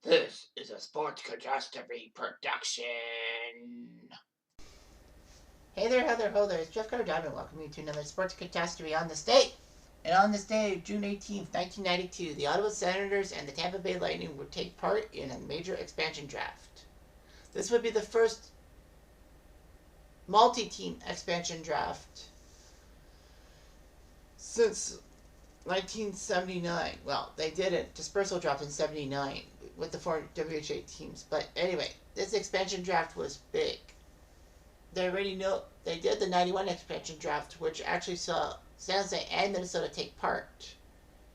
This is a sports catastrophe production. Hey there, Heather, ho there. It's Jeff Carter Diamond welcoming you to another sports catastrophe on this day. And on this day, June 18th, 1992, the Ottawa Senators and the Tampa Bay Lightning would take part in a major expansion draft. This would be the first multi-team expansion draft since 1979. Well, they did a dispersal draft in 79 with the four WHA teams. But anyway, this expansion draft was big. They already know they did the 91 expansion draft, which actually saw San Jose and Minnesota take part.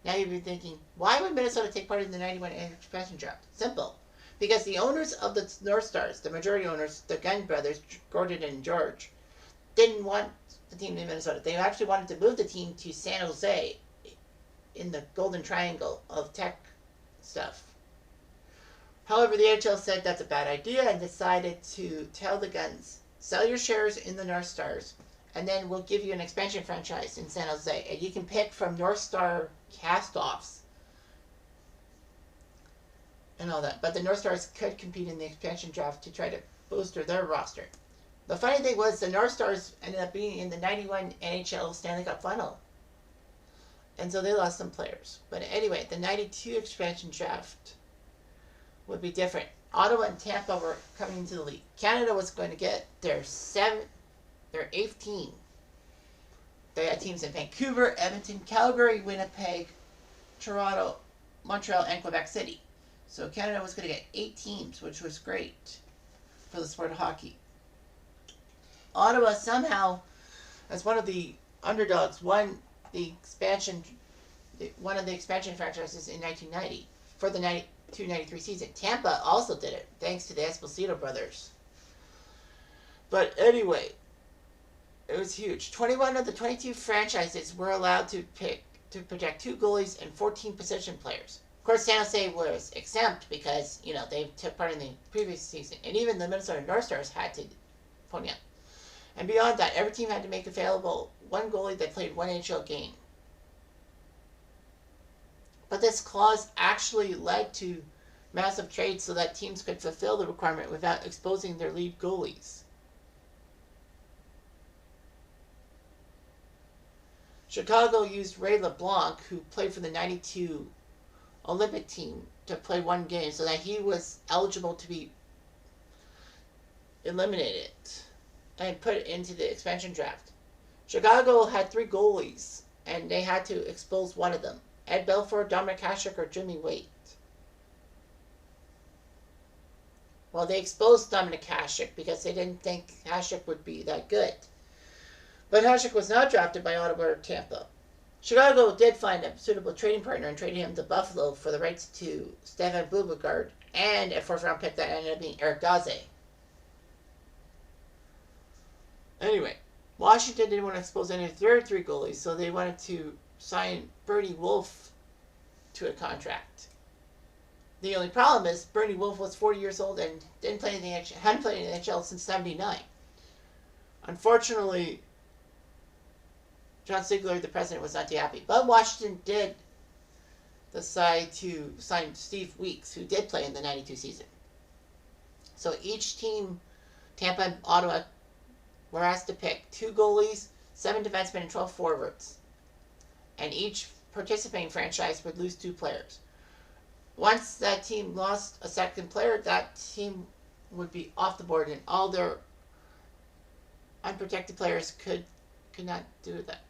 Now you'd be thinking, why would Minnesota take part in the 91 expansion draft? Simple. Because the owners of the North Stars, the majority owners, the Gunn brothers, Gordon and George, didn't want the team in Minnesota. They actually wanted to move the team to San Jose in the golden triangle of tech stuff. However, the NHL said that's a bad idea and decided to tell the Gunns, sell your shares in the North Stars, and then we'll give you an expansion franchise in San Jose. And you can pick from North Star cast-offs and all that. But the North Stars could compete in the expansion draft to try to bolster their roster. The funny thing was the North Stars ended up being in the 91 NHL Stanley Cup final. And so they lost some players. But anyway, the 92 expansion draft would be different. Ottawa and Tampa were coming into the league. Canada was going to get their eighth team. They had teams in Vancouver, Edmonton, Calgary, Winnipeg, Toronto, Montreal, and Quebec City. So Canada was going to get 8 teams, which was great for the sport of hockey. Ottawa somehow, as one of the underdogs, won one of the expansion franchises in 1990 for the 92-93 season. Tampa also did it, thanks to the Esposito brothers. But anyway, it was huge. 21 of the 22 franchises were allowed to project 2 goalies and 14 position players. Of course, San Jose was exempt because, they took part in the previous season. And even the Minnesota North Stars had to pony up. And beyond that, every team had to make available 1 goalie that played 1 NHL game. But this clause actually led to massive trades so that teams could fulfill the requirement without exposing their lead goalies. Chicago used Ray LeBlanc, who played for the 92 Olympic team, to play 1 game so that he was eligible to be eliminated and put into the expansion draft. Chicago had 3 goalies, and they had to expose one of them. Ed Belfour, Dominic Hasek, or Jimmy Waite. Well, they exposed Dominic Hasek because they didn't think Hasek would be that good. But Hasek was not drafted by Ottawa or Tampa. Chicago did find a suitable trading partner and traded him to Buffalo for the rights to Stefan Bubagard and a 4th-round pick that ended up being Eric Daze. Anyway, Washington didn't want to expose any of their 3 goalies, so they wanted to sign Bernie Wolf to a contract. The only problem is Bernie Wolf was 40 years old and hadn't played in the NHL since 79. Unfortunately, John Sigler, the president, was not too happy. But Washington did decide to sign Steve Weeks, who did play in the 92 season. So each team, Tampa and Ottawa, were asked to pick 2 goalies, 7 defensemen, and 12 forwards. And each participating franchise would lose 2 players. Once that team lost a second player, that team would be off the board, and all their unprotected players could not do that.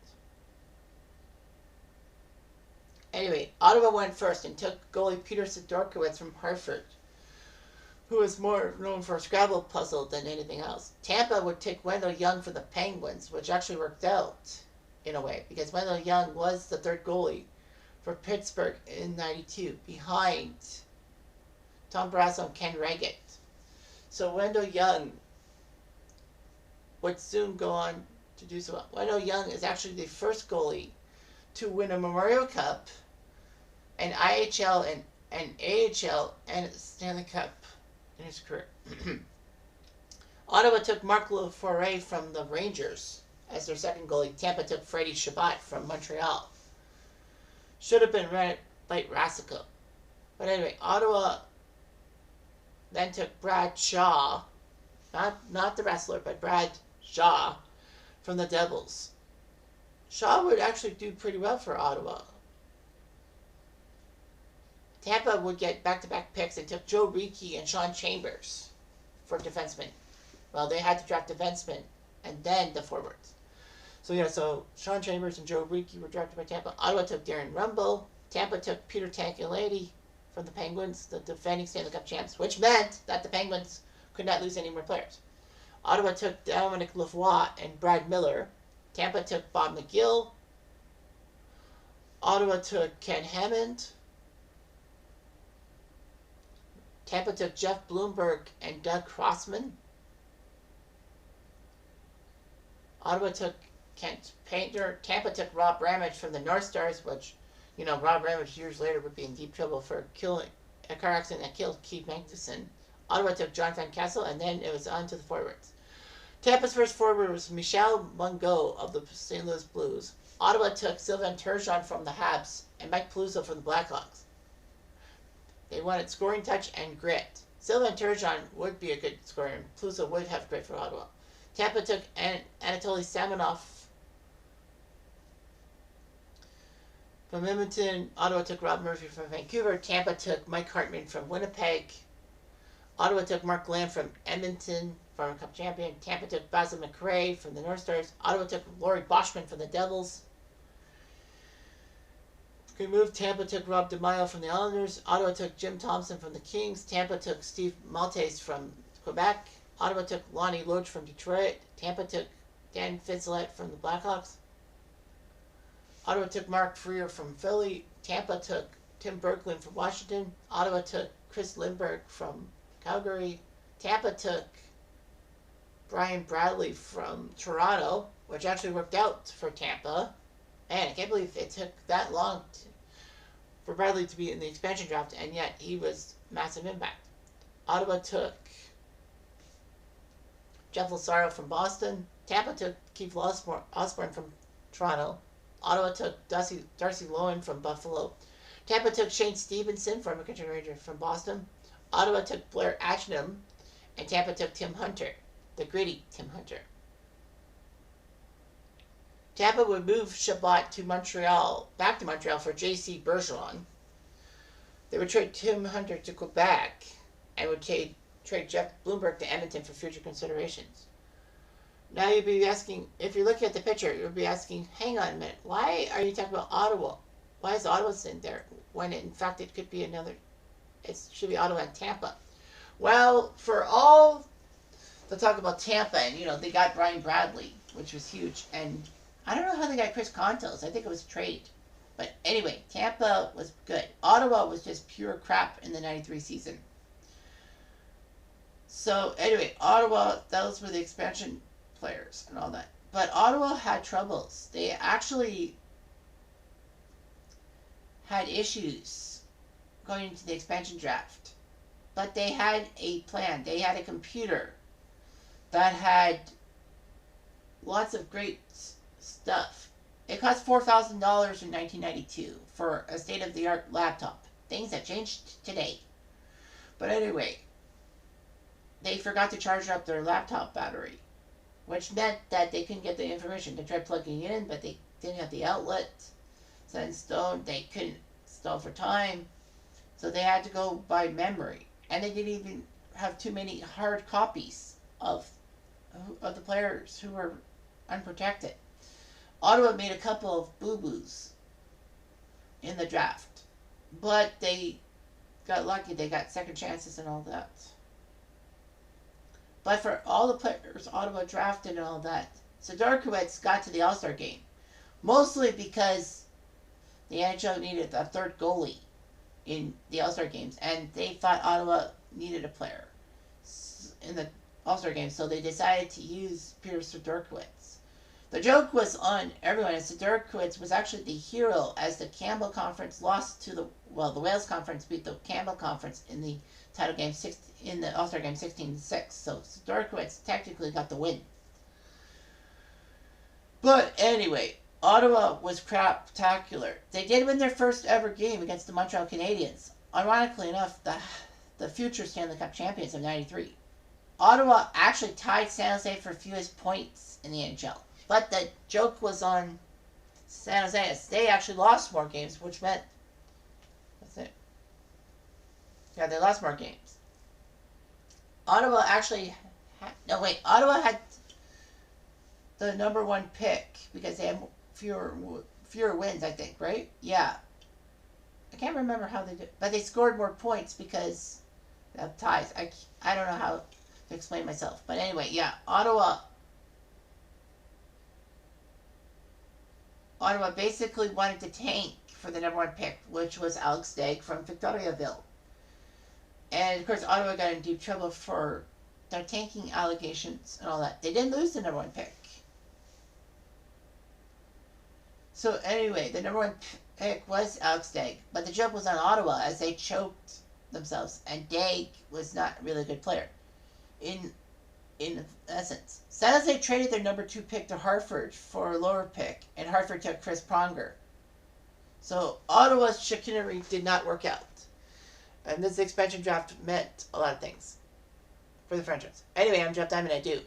Anyway, Ottawa went first and took goalie Peter Sidorkiewicz from Hartford, who was more known for a Scrabble puzzle than anything else. Tampa would take Wendell Young for the Penguins, which actually worked out in a way, because Wendell Young was the 3rd goalie for Pittsburgh in 92, behind Tom Barrasso and Ken Reggett. So Wendell Young would soon go on to do so well. Wendell Young is actually the first goalie to win a Memorial Cup, an IHL and AHL, and a Stanley Cup in his career. Ottawa took Marc Laforet from the Rangers as their 2nd goalie. Tampa took Freddie Chabot from Montreal. Should have been Light Rasico. But anyway, Ottawa then took Brad Shaw, not the wrestler, but Brad Shaw from the Devils. Shaw would actually do pretty well for Ottawa. Tampa would get back-to-back picks and took Joe Ricci and Sean Chambers for defensemen. Well, they had to draft defensemen and then the forwards. So Sean Chambers and Joe Ricci were drafted by Tampa. Ottawa took Darren Rumble. Tampa took Peter Tanquilati from the Penguins, the defending Stanley Cup champs, which meant that the Penguins could not lose any more players. Ottawa took Dominic Lavoie and Brad Miller. Tampa took Bob McGill. Ottawa took Ken Hammond. Tampa took Jeff Bloomberg and Doug Crossman. Ottawa took Kent Painter. Tampa took Rob Ramage from the North Stars, which, Rob Ramage years later would be in deep trouble for killing a car accident that killed Keith Magnuson. Ottawa took John Van Kessel, and then it was on to the forwards. Tampa's first forward was Michel Mungo of the St. Louis Blues. Ottawa took Sylvain Turgeon from the Habs and Mike Peluso from the Blackhawks. They wanted scoring touch and grit. Sylvain Turgeon would be a good scorer, and Peluso would have grit for Ottawa. Tampa took Anatoly Samonov from Edmonton. Ottawa took Rob Murphy from Vancouver. Tampa took Mike Hartman from Winnipeg. Ottawa took Mark Lamb from Edmonton, former Cup champion. Tampa took Basil McRae from the North Stars. Ottawa took Laurie Boschman from the Devils. Good move. Tampa took Rob DeMaio from the Islanders. Ottawa took Jim Thompson from the Kings. Tampa took Steve Maltese from Quebec. Ottawa took Lonnie Loach from Detroit. Tampa took Dan Fitzellette from the Blackhawks. Ottawa took Mark Freer from Philly. Tampa took Tim Berglund from Washington. Ottawa took Chris Lindbergh from Calgary. Tampa took Brian Bradley from Toronto, which actually worked out for Tampa. Man, I can't believe it took that long for Bradley to be in the expansion draft, and yet he was massive impact. Ottawa took Jeff Lazaro from Boston. Tampa took Keith Osborne from Toronto. Ottawa took Darcy Lohan from Buffalo. Tampa took Shane Stevenson, former Kitchen Ranger from Boston. Ottawa took Blair Achnam, and Tampa took Tim Hunter, the gritty Tim Hunter. Tampa would move Chabot back to Montreal for J.C. Bergeron. They would trade Tim Hunter to Quebec and would trade Jeff Bloomberg to Edmonton for future considerations. Now you'd be asking, if you're looking at the picture, you'd be asking, hang on a minute, why are you talking about Ottawa? Why is Ottawa in there when in fact it could be it should be Ottawa and Tampa? Well, for all the talk about Tampa, and they got Brian Bradley, which was huge, and I don't know how they got Chris Contos. I think it was a trade. But anyway, Tampa was good. Ottawa was just pure crap in the 93 season. So anyway, Ottawa, those were the expansion players and all that. But Ottawa had troubles. They actually had issues going into the expansion draft. But they had a plan. They had a computer that had lots of great stuff. It cost $4,000 in 1992 for a state-of-the-art laptop. Things have changed today. But anyway, they forgot to charge up their laptop battery, which meant that they couldn't get the information. They tried plugging it in, but they didn't have the outlet set in stone. They couldn't install for time, so they had to go by memory. And they didn't even have too many hard copies of the players who were unprotected. Ottawa made a couple of boo-boos in the draft, but they got lucky. They got second chances and all that. But for all the players Ottawa drafted and all that, Sidorkiewicz got to the All-Star game, mostly because the NHL needed a third goalie in the All-Star games, and they thought Ottawa needed a player in the All-Star game, so they decided to use Peter Sidorkiewicz. The joke was on everyone, and Sidorkiewicz was actually the hero as the Campbell Conference lost to the Wales Conference beat the Campbell Conference in the title game in the All-Star game 16-6. So Sidorkiewicz technically got the win. But anyway, Ottawa was craptacular. They did win their first ever game against the Montreal Canadiens. Ironically enough, the future Stanley Cup champions of '93. Ottawa actually tied San Jose for fewest points in the NHL. But the joke was on San Jose as they actually lost more games, which meant that's it. Yeah, they lost more games. Ottawa actually Ottawa had the number one pick because they had fewer wins, I think, right? Yeah. I can't remember how they did, but they scored more points because of ties. I don't know how to explain myself, but anyway, yeah, Ottawa basically wanted to tank for the number one pick, which was Alex Stagg from Victoriaville. And of course, Ottawa got in deep trouble for their tanking allegations and all that. They didn't lose the number one pick. So anyway, the number one pick was Alex Stagg, but the joke was on Ottawa as they choked themselves, and Daigle was not really a good player. In essence, San Jose traded their number 2 pick to Hartford for a lower pick, and Hartford took Chris Pronger. So Ottawa's chicanery did not work out, and this expansion draft meant a lot of things for the franchise. Anyway, I'm Jeff Diamond. I do